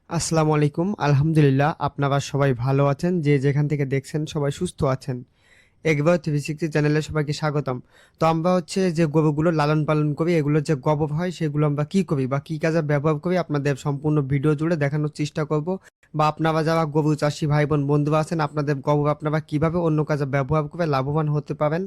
আসসালামু আলাইকুম। আলহামদুলিল্লাহ আপনারা সবাই ভালো আছেন। যে যেখান থেকে দেখছেন সবাই সুস্থ আছেন। এগ্রো 360 চ্যানেলে সবাইকে স্বাগতম। তো আমরা হচ্ছে যে গরুগুলো লালন পালন করি, এগুলোর যে গোবর হয় সেগুলো আমরা কি করি বা কি কাজে ব্যবহার করি আপনাদের সম্পূর্ণ ভিডিও জুড়ে দেখানোর চেষ্টা করব। বা আপনারা যারা গরু চাষি ভাই বোন বন্ধুরা আছেন, আপনাদের গোবর আপনারা কিভাবে অন্য কাজে ব্যবহার করে লাভবান হতে পারেন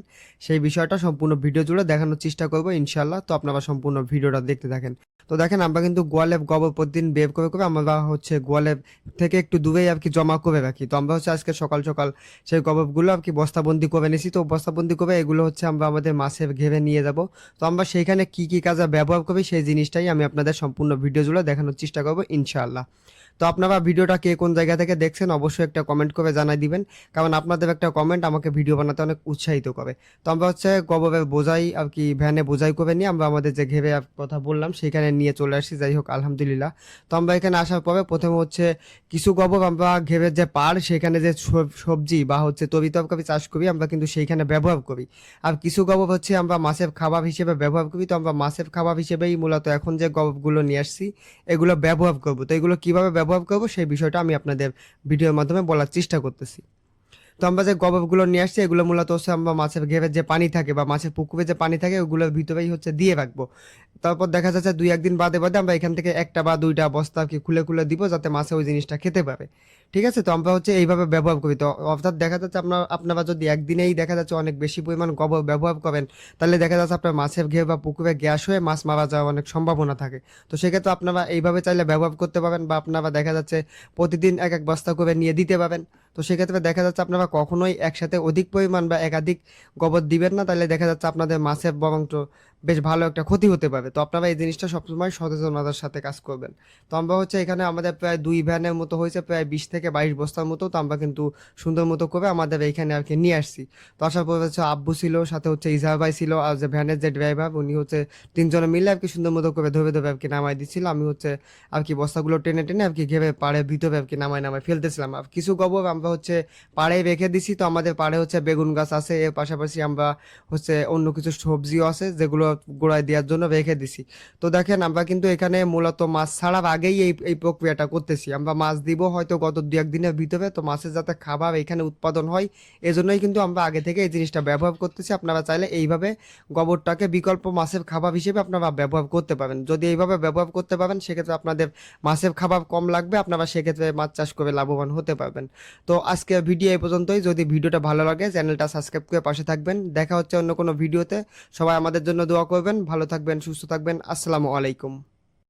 সেই বিষয়টা সম্পূর্ণ ভিডিও জুড়ে দেখানোর চেষ্টা করব ইনশাআল্লাহ। তো আপনারা সম্পূর্ণ ভিডিওটা দেখতে থাকেন। তো দেখেন আমরা কিন্তু গোয়ালে গোবর প্রতিদিন বের করে করে আমরা হচ্ছে গোয়ালের থেকে একটু দূরেই আর কি জমা করে রাখি। তো আমরা হচ্ছে আজকে সকাল সকাল সেই গোবরগুলো আর কি বস্তাবন্দি করে নিয়েছি। তো বস্তাবন্দি করে এগুলো হচ্ছে আমরা আমাদের মাছের ঘেরে নিয়ে যাব। তো আমরা সেইখানে কি কি কাজে ব্যবহার করি সেই জিনিসটাই আমি আপনাদের সম্পূর্ণ ভিডিও জুড়ে দেখানোর চেষ্টা করবো ইনশাআল্লাহ। তো আপনারা ভিডিওটা কে কোন জায়গা থেকে দেখছেন অবশ্যই একটা কমেন্ট করে জানাই দিবেন, কারণ আপনাদের একটা কমেন্ট আমাকে ভিডিও বানাতে অনেক উৎসাহিত করে। তো আমরা হচ্ছে গোবরের বোঝাই আর কি ভ্যানে বোঝাই করে নিয়ে আমরা আমাদের যে ঘেরে কথা বললাম সেখানে নিয়ে চলে আসি। যাই হোক আলহামদুলিল্লাহ। তো আমরা এখানে আসার পরে প্রথমে হচ্ছে কিছু গোবর আমরা ঘেরের যে পাড় সেখানে যে সবজি বা হচ্ছে তরি তরকারি চাষ করি আমরা কিন্তু সেইখানে ব্যবহার করি। আর কিছু গোবর হচ্ছে আমরা মাছের খাবার হিসেবে ব্যবহার করি। তো আমরা মাছের খাবার হিসেবেই মূলত এখন যে গোবরগুলো নিয়ে আসছি এগুলো ব্যবহার করব। তো এগুলো কিভাবে ব্যবহার করব সেই বিষয়টা আমি আপনাদের ভিডিওর মাধ্যমে বলার চেষ্টা করতেছি। তো আমরা যে গোবরগুলো নিয়ে আসছি এগুলো মূলত হচ্ছে আমরা মাছের ঘেরের যে পানি থাকে বা মাছের পুকুরে যে পানি থাকে ওগুলোর ভিতরেই হচ্ছে দিয়ে রাখবো। তারপর দেখা যাচ্ছে 2-1 দিন বাদে বাদে আমরা এখান থেকে একটা বা দুইটা বস্তা কি খুলে খুলে দিব যাতে মাছে ওই জিনিসটা খেতে পারে। ঠিক আছে, তো আমরা হচ্ছে এইভাবে ব্যবহার করি। তো অর্থাৎ দেখা যাচ্ছে আপনারা যদি একদিনেই দেখা যাচ্ছে অনেক বেশি পরিমাণ গোবর ব্যবহার করেন তাহলে দেখা যাচ্ছে আপনার মাছের ঘের বা পুকুরে গ্যাস হয়ে মাছ মারা যাওয়ার অনেক সম্ভাবনা থাকে। তো সেক্ষেত্রে আপনারা এইভাবে চাইলে ব্যবহার করতে পারেন বা আপনারা দেখা যাচ্ছে প্রতিদিন এক এক বস্তা করে নিয়ে দিতে পারেন। তো সেক্ষেত্রে দেখা যাচ্ছে আপনারা কখনোই একসাথে অধিক পরিমাণ বা একাধিক গোবর দিবেন না, তাহলে দেখা যাচ্ছে আপনাদের মাছের বরং বেশ ভালো একটা ক্ষতি হতে পারে। তো আপনারা এই জিনিসটা সবসময় সচেতনতার সাথে কাজ করবেন। তো আমরা হচ্ছে এখানে আমাদের প্রায় 2 ভ্যানের মতো হয়েছে, প্রায় 20 থেকে 22 বস্তার মতো। তো আমরা কিন্তু সুন্দর মতো করে আমাদের এইখানে আর কি নিয়ে আসছি। তো আসার পর হচ্ছে আব্বু ছিল, সাথে হচ্ছে ইজাহার ভাই ছিল, আর যে ভ্যানের যে ড্রাইভার উনি হচ্ছে তিনজনে মিলে আর কি সুন্দর মতো করে ধরে ধরে আর কি নামাই দিচ্ছিল। আমি হচ্ছে আর কি বস্তাগুলো টেনে টেনে আর কি ঘেবে পাড়ের ভিতরে আর কি নামাই নামাই ফেলতেছিলাম। আর কিছু গোবর আমরা হচ্ছে পাড়ে রেখে দিছি। তো আমাদের পাড়ে হচ্ছে বেগুন গাছ আছে, এর পাশাপাশি আমরা হচ্ছে অন্য কিছু সবজিও আছে যেগুলো গোড়ায় দেওয়ার জন্য রেখে দিছি। তো দেখেন আমরা কিন্তু এখানে মূলত মাছ ছাড়ার আগেই এই এই প্রক্রিয়াটা করতেছি। আমরা মাছ দিব হয়তো গত 2-1 দিনের ভিতরে, তো মাছের যাতে খাবার এখানে উৎপাদন হয় এজন্যই কিন্তু আমরা আগে থেকে এই জিনিসটা ব্যবহার করতেছি। আপনারা চাইলে এইভাবে গোবরটাকে বিকল্প মাছের খাবার হিসেবে আপনারা ব্যবহার করতে পারেন। যদি এইভাবে ব্যবহার করতে পারেন সেক্ষেত্রে আপনাদের মাছের খাবার কম লাগবে, আপনারা সেক্ষেত্রে মাছ চাষ করে লাভবান হতে পারবেন। তো আজকে ভিডিও এই পর্যন্তই। যদি ভিডিওটা ভালো লাগে চ্যানেলটা সাবস্ক্রাইব করে পাশে থাকবেন। দেখা হচ্ছে অন্য কোনো ভিডিওতে। সবাই আমাদের জন্য দোয়া করবেন। ভালো থাকবেন, সুস্থ থাকবেন। আসসালামু আলাইকুম।